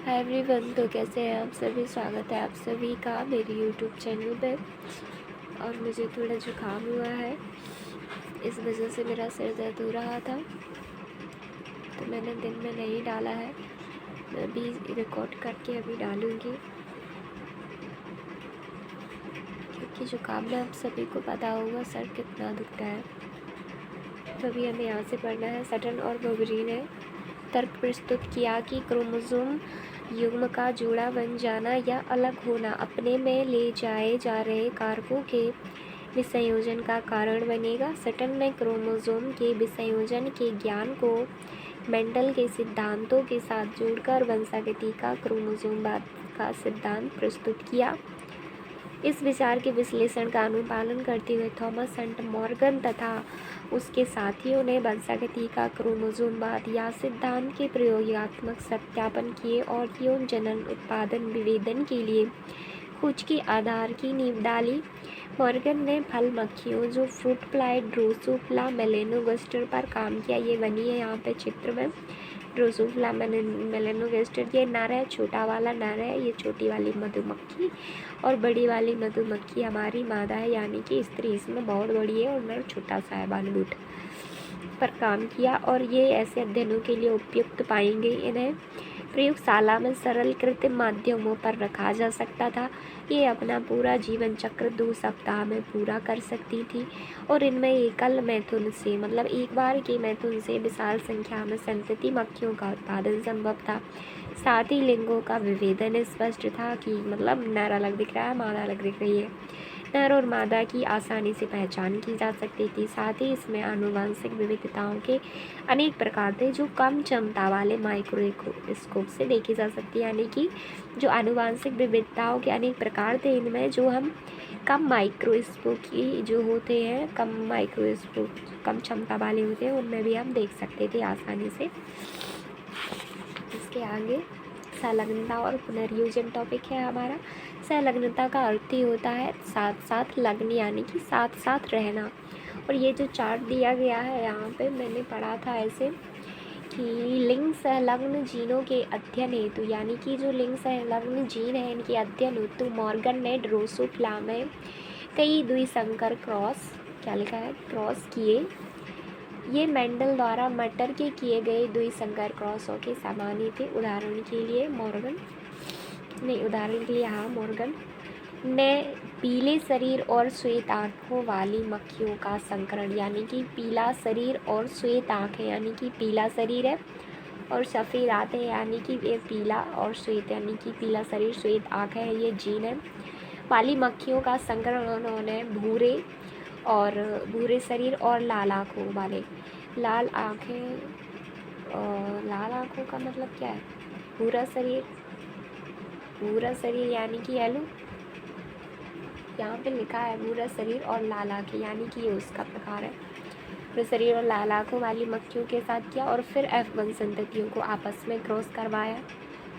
Hi everyone, तो कैसे हैं आप सभी। स्वागत है आप सभी का मेरी यूट्यूब चैनल पे। और मुझे थोड़ा जुकाम हुआ है, इस वजह से मेरा सिर दर्द हो रहा था, तो मैंने दिन में नहीं डाला है। मैं अभी रिकॉर्ड करके अभी डालूँगी, क्योंकि जुकाम में आप सभी को पता होगा सर कितना दुखता है। तो अभी हमें यहाँ से पढ़ना है। सटन और बोवेरी ने तर्क प्रस्तुत किया कि क्रोमोसोम युग्म का जोड़ा बन जाना या अलग होना अपने में ले जाए जा रहे कारकों के विसंयोजन का कारण बनेगा। सटन ने क्रोमोसोम के विसंयोजन के ज्ञान को मेंडल के सिद्धांतों के साथ जोड़कर वंशागति का क्रोमोसोमवाद का सिद्धांत प्रस्तुत किया। इस विचार के विश्लेषण का अनुपालन करते हुए थॉमस हंट मॉर्गन तथा उसके साथियों ने वंशागति का क्रोमोसोमवाद या सिद्धांत के प्रयोगात्मक सत्यापन किए और यौन जनन उत्पादन विभेदन के लिए खोज के आधार की नींव डाली। मॉर्गन ने फल मक्खियों जो फ्रूट फ्लाई ड्रोसोफिला मेलेनोगास्टर पर काम किया। ये बनी है यहाँ पे चित्र में। ड्रोसोफिला मेलेनोगास्टर ये नर है, छोटा वाला नर है, ये छोटी वाली मधुमक्खी, और बड़ी वाली मधुमक्खी हमारी मादा है, यानी कि स्त्री इसमें बहुत बड़ी है और नर छोटा सा है, बालबूट पर काम किया। और ये ऐसे अध्ययनों के लिए उपयुक्त पाएंगे। इन्हें प्रयोगशाला में सरल कृत्रिम माध्यमों पर रखा जा सकता था। ये अपना पूरा जीवन चक्र 2 सप्ताह में पूरा कर सकती थी और इनमें एकल मैथुन से मतलब एक बार के मैथुन से विशाल संख्या में संतति मक्खियों का उत्पादन संभव था। साथ ही लिंगों का विभेदन स्पष्ट था कि मतलब नर अलग दिख रहा है, मादा अलग दिख रही है। नर और मादा की आसानी से पहचान की जा सकती थी। साथ ही इसमें आनुवंशिक विविधताओं के अनेक प्रकार थे जो कम क्षमता वाले माइक्रोस्कोप से देखी जा सकती है। यानी कि जो आनुवंशिक विविधताओं के अनेक प्रकार थे, इनमें जो हम कम माइक्रोस्कोप की जो होते हैं, कम क्षमता वाले होते हैं, उनमें भी हम देख सकते थे आसानी से। इसके आगे संलग्नता और पुनर्योजन टॉपिक है हमारा। संलग्नता का अर्थ ही होता है साथ साथ लग्न, यानी कि साथ साथ रहना। और ये जो चार्ट दिया गया है यहाँ पे मैंने पढ़ा था ऐसे कि लिंग संलग्न जीनों के अध्ययन हेतु, यानी कि जो लिंग संलग्न जीन है इनके अध्ययन हेतु मॉर्गन ने ड्रोसोफिला में कई द्विसंकर क्रॉस किए। ये मेंडल द्वारा मटर के किए गए द्विसंकर क्रॉसों के समान ही थे। उदाहरण के लिए मॉर्गन ने पीले शरीर और श्वेत आँखों वाली मक्खियों का संकरण, यानी कि पीला शरीर और श्वेत आँखें, यानी कि पीला शरीर है और सफ़ेद आँखें, यानी कि ये पीला और श्वेत, यानी कि पीला शरीर श्वेत आँखें है, ये जीन है वाली मक्खियों का संकरण उन्होंने भूरे शरीर और लाल आँखों वाले, लाल आँखों का मतलब क्या है, भूरा शरीर यानी कि येलो, यहाँ पे लिखा है भूरा शरीर और लाल आँखें, यानी कि ये उसका प्रकार है। भूरे शरीर और लाल आँखों वाली मक्खियों के साथ किया और फिर F1 संततियों को आपस में क्रॉस करवाया।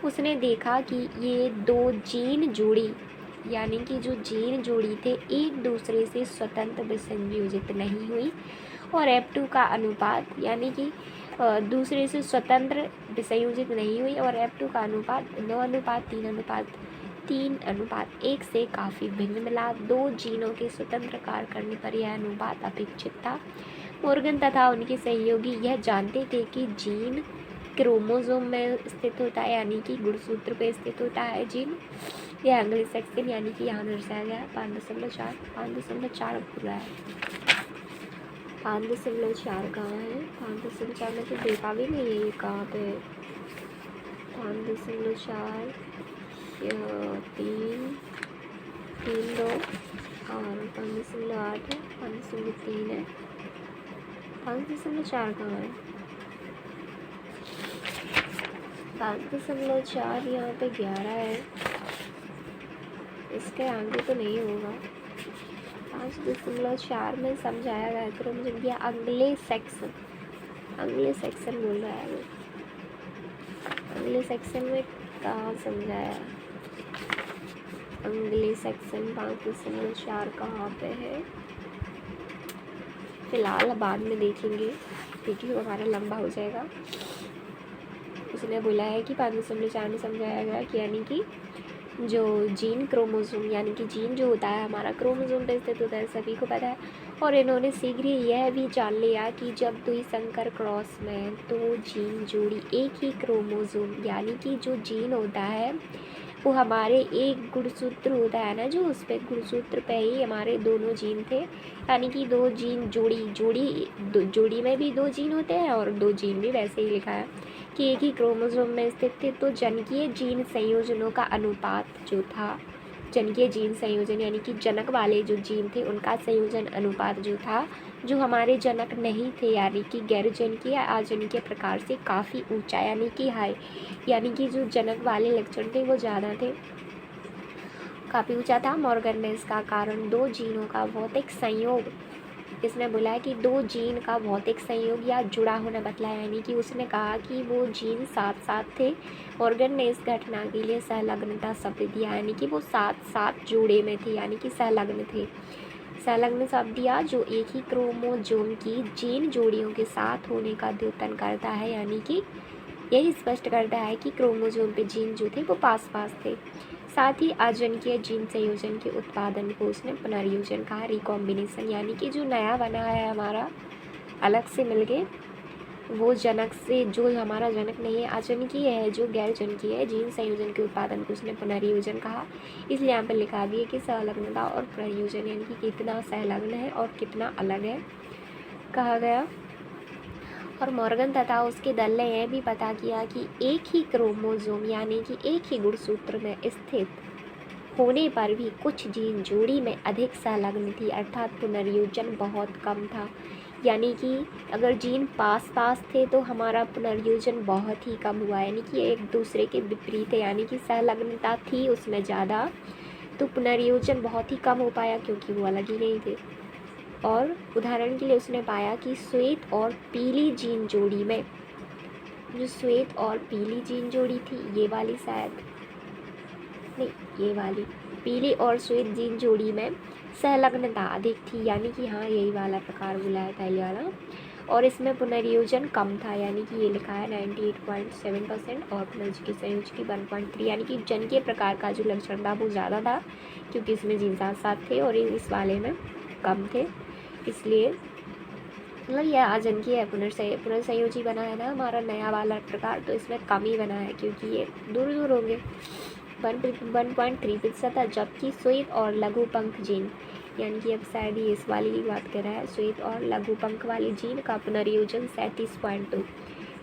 उसने देखा कि ये 2 जीन जोड़ी, यानी कि जो जीन जोड़ी थे एक दूसरे से स्वतंत्र विसंयोजित नहीं हुई और F2 का अनुपात, यानी कि दूसरे से स्वतंत्र विसंयोजित नहीं हुई और F2 का अनुपात 9:3:3:1 से काफ़ी भिन्न मिला। 2 जीनों के स्वतंत्र कार्य करने पर यह अनुपात अपेक्षित था। मॉर्गन तथा उनके सहयोगी यह जानते थे कि जीन क्रोमोसोम में स्थित होता है, यानी कि गुणसूत्र पे स्थित होता है जीन। यह एंग्लो सैक्सन, यानी कि यहाँ दर्शाया गया है 5.4 पूरा है। 5.4 कहाँ है, 5.4 में तो देखा भी नहीं है ये कहाँ पे है। 5.4 3 2 और 5.8 है, 5.3 है, 5.4 कहाँ है, 5.4 यहाँ पे 11 है, इसके आगे तो नहीं होगा। 5.4 में समझाया गया क्रोमोसोम या अगले सेक्शन बोल रहा है वो, अगले सेक्शन में कहाँ समझाया, अगले सेक्शन 5.4 कहाँ पे है, फिलहाल बाद में देखेंगे, वीडियो हमारा लंबा हो जाएगा। उसने बोला है कि 5.4 में समझाया गया कि यानी कि जो जीन क्रोमोसोम यानी कि जीन जो होता है हमारा क्रोमोसोम पे स्थित होता है, सभी को पता है। और इन्होंने शीघ्र ही यह भी जान लिया कि जब द्विसंकर क्रॉस में दो जीन जोड़ी एक ही क्रोमोसोम यानी कि जो जीन होता है वो हमारे एक गुणसूत्र होता है ना, जो उस पर गुणसूत्र पे ही हमारे दोनों जीन थे, यानी कि दो जीन जोड़ी में भी दो जीन होते हैं और दो जीन भी वैसे ही लिखा है कि एक ही क्रोमोसोम में स्थित थे। तो जनकीय जीन संयोजनों का अनुपात जो था, जनकीय जीन संयोजन यानी कि जनक वाले जो जीन थे उनका संयोजन अनुपात जो था, जो हमारे जनक नहीं थे यानी कि गैर जनकीय अजनकीय प्रकार से काफ़ी ऊंचा यानी कि हाई, यानी कि जो जनक वाले लक्षण थे वो ज़्यादा थे, काफ़ी ऊंचा था। मॉर्गन ने इसका कारण दो जीनों का भौतिक संयोग, इसने बोला है कि दो जीन का भौतिक संयोग या जुड़ा होना बतलाया, यानी कि उसने कहा कि वो जीन साथ साथ थे। मॉर्गन ने इस घटना के लिए संलग्नता शब्द दिया, यानी कि वो साथ साथ जोड़े में थे यानी कि संलग्न थे। संलग्न शब्द दिया जो एक ही क्रोमोसोम की जीन जोड़ियों के साथ होने का द्योतन करता है, यानी कि यही स्पष्ट करता है कि क्रोमोसोम पे जीन जो थे वो पास पास थे। साथ ही अजनकीय जीन संयोजन के उत्पादन को उसने पुनर्योजन कहा, रिकॉम्बिनेशन, यानी कि जो नया बना है हमारा अलग से मिल गए वो जनक से, जो हमारा जनक नहीं है अजनकीय है, जो गैर जनकीय है, जीन संयोजन के उत्पादन को उसने पुनर्योजन कहा। इसलिए यहाँ पर लिखा दिया कि संलग्नता और पुनर्योजन यानी कि कितना संलग्न है और कितना अलग है कहा गया। और मॉर्गन तथा उसके दल ने यह भी पता किया कि एक ही क्रोमोसोम यानी कि एक ही गुणसूत्र में स्थित होने पर भी कुछ जीन जोड़ी में अधिक संलग्न थी, अर्थात पुनर्योजन बहुत कम था। यानी कि अगर जीन पास पास थे तो हमारा पुनर्योजन बहुत ही कम हुआ, यानी कि एक दूसरे के विपरीत है, यानी कि संलग्नता थी उसमें ज़्यादा तो पुनर्योजन बहुत ही कम हो पाया क्योंकि वो अलग ही नहीं थे। और उदाहरण के लिए उसने पाया कि श्वेत और पीली जीन जोड़ी में, जो श्वेत और पीली जीन जोड़ी थी ये वाली शायद नहीं, ये वाली पीली और श्वेत जीन जोड़ी में संलग्नता अधिक थी, यानी कि हाँ यही वाला प्रकार बुलाया था ये वाला। और इसमें पुनर्योजन कम था, यानी कि ये लिखा है 98.7% और पुनर्योजी संयोजकी 1.3, यानी कि जन के प्रकार का जो लक्षण था वो ज़्यादा था क्योंकि इसमें जीन साथ साथ थे और इस वाले में कम थे। इसलिए मतलब यह अजनकीय है, पुनर्संयोजी बना है ना हमारा नया वाला प्रकार, तो इसमें कम ही बना है क्योंकि ये दूर दूर होंगे 1.3%। जबकि श्वेत और लघु पंख जीन, यानी कि अब शायद ये इस वाली की बात कर रहा है, श्वेत और लघु पंख वाली जीन का पुनर्योजन 37.2,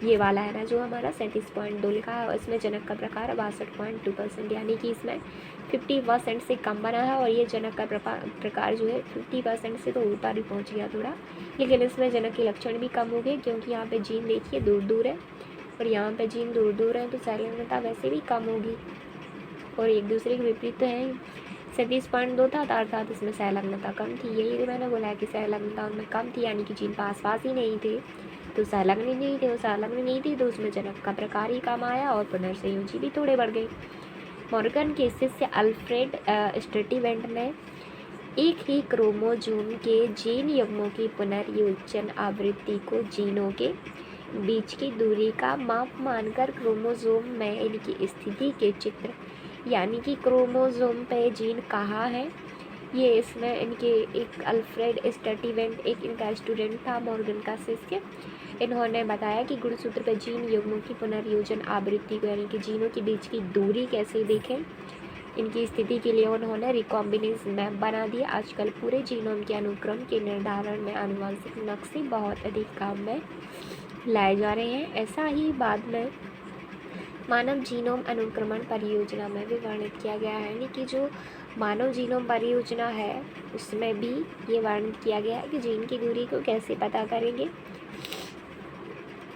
ये वाला है ना जो हमारा 37.2 लिखा है, और इसमें जनक का प्रकार 62.2%, यानी कि इसमें 50% से कम बना है। और ये जनक का प्रकार जो है 50% से तो ऊपर ही पहुंच गया थोड़ा, लेकिन इसमें जनक के लक्षण भी कम हो गए क्योंकि यहाँ पे जीन देखिए दूर दूर है और यहाँ पे जीन दूर दूर है, तो संलग्नता वैसे भी कम होगी और एक दूसरे के विपरीत तो है। 37.2 था अर्थात इसमें संलग्नता कम थी, यही तो मैंने बोला है कि संलग्नता उनमें कम थी, यानी कि जीन पास पास ही नहीं थे तो संलग्न नहीं थे, वो संलग्न नहीं थी तो उसमें जनक का प्रकार ही कम आया और पुनर्संयोजी भी थोड़े बढ़ गए। मॉर्गन के शिष्य अल्फ्रेड स्टर्टीवेंट ने एक ही क्रोमोसोम के जीन युग्मों की पुनर्योजन आवृत्ति को जीनों के बीच की दूरी का माप मानकर क्रोमोसोम में इनकी स्थिति के चित्र, यानी कि क्रोमोसोम पे जीन कहाँ है, ये इसमें इनके एक अल्फ्रेड स्टर्टीवेंट एक इनका स्टूडेंट था मॉर्गन का शिष्य, इन्होंने बताया कि गुणसूत्र पर जीन युग्मों की पुनर्योजन आवृत्ति को, यानी कि जीनों के बीच की दूरी कैसे देखें, इनकी स्थिति के लिए उन्होंने रिकॉम्बिनेशन मैप बना दिया। आजकल पूरे जीनोम के अनुक्रम के निर्धारण में आनुवंशिक नक्शे बहुत अधिक काम में लाए जा रहे हैं। ऐसा ही बाद में मानव जीनोम अनुक्रमण परियोजना में भी वर्णित किया गया है, यानी कि जो मानव जीनोम परियोजना है उसमें भी ये वर्णित किया गया है कि जीन की दूरी को कैसे पता करेंगे।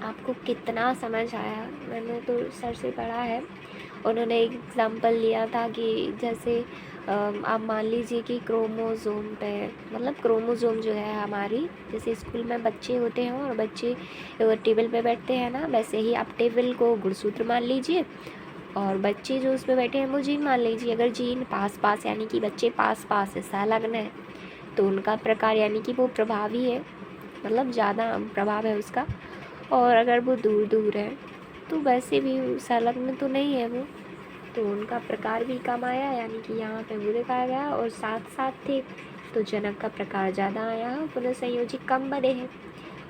आपको कितना समझ आया? मैंने तो सर से पढ़ा है, उन्होंने एक एग्ज़ाम्पल लिया था कि जैसे आप मान लीजिए कि क्रोमोसोम पे, मतलब क्रोमोसोम जो है हमारी, जैसे स्कूल में बच्चे होते हैं और बच्चे टेबल पे बैठते हैं ना, वैसे ही आप टेबल को गुणसूत्र मान लीजिए और बच्चे जो उसमें बैठे हैं वो जीन मान लीजिए। अगर जीन पास पास यानी कि बच्चे पास पास है, संलग्न है, तो उनका प्रकार यानी कि वो प्रभावी है, मतलब ज़्यादा प्रभाव है उसका। और अगर वो दूर दूर है तो वैसे भी संलग्न तो नहीं है वो, तो उनका प्रकार भी कम आया, यानी कि यहाँ पे वो दिखाया गया। और साथ साथ थे तो जनक का प्रकार ज़्यादा आया, पुनर्संयोजी कम बने हैं।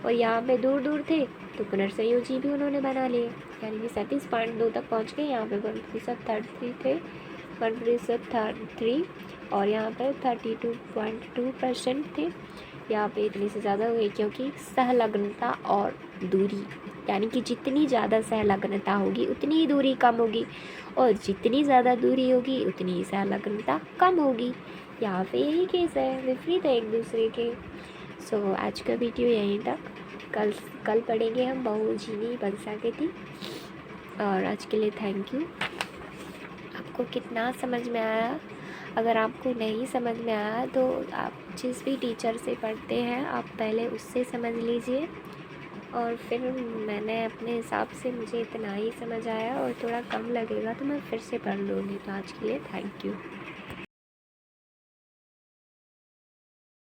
और यहाँ पे दूर दूर थे तो पुनर्संयोजी भी उन्होंने बना लिए, यानी कि 37.2 तक पहुँच गए। यहाँ पे 1% थे, 1% और यहाँ पे 32.2% थे। यहाँ पे इतनी से ज़्यादा हुई क्योंकि सहलग्नता और दूरी, यानी कि जितनी ज़्यादा सहलग्नता होगी उतनी ही दूरी कम होगी, और जितनी ज़्यादा दूरी होगी उतनी ही सहलग्नता कम होगी। यहाँ पे यही केस है, विपरीत है एक दूसरे के। सो आज का वीडियो यहीं तक। कल पढ़ेंगे हम बहुजीवी बंसाकृति। और आज के लिए थैंक यू। आपको कितना समझ में आया? अगर आपको नहीं समझ में आया तो आप जिस भी टीचर से पढ़ते हैं आप पहले उससे समझ लीजिए, और फिर मैंने अपने हिसाब से, मुझे इतना ही समझ आया और थोड़ा कम लगेगा तो मैं फिर से पढ़ लूँगी। तो आज के लिए थैंक यू।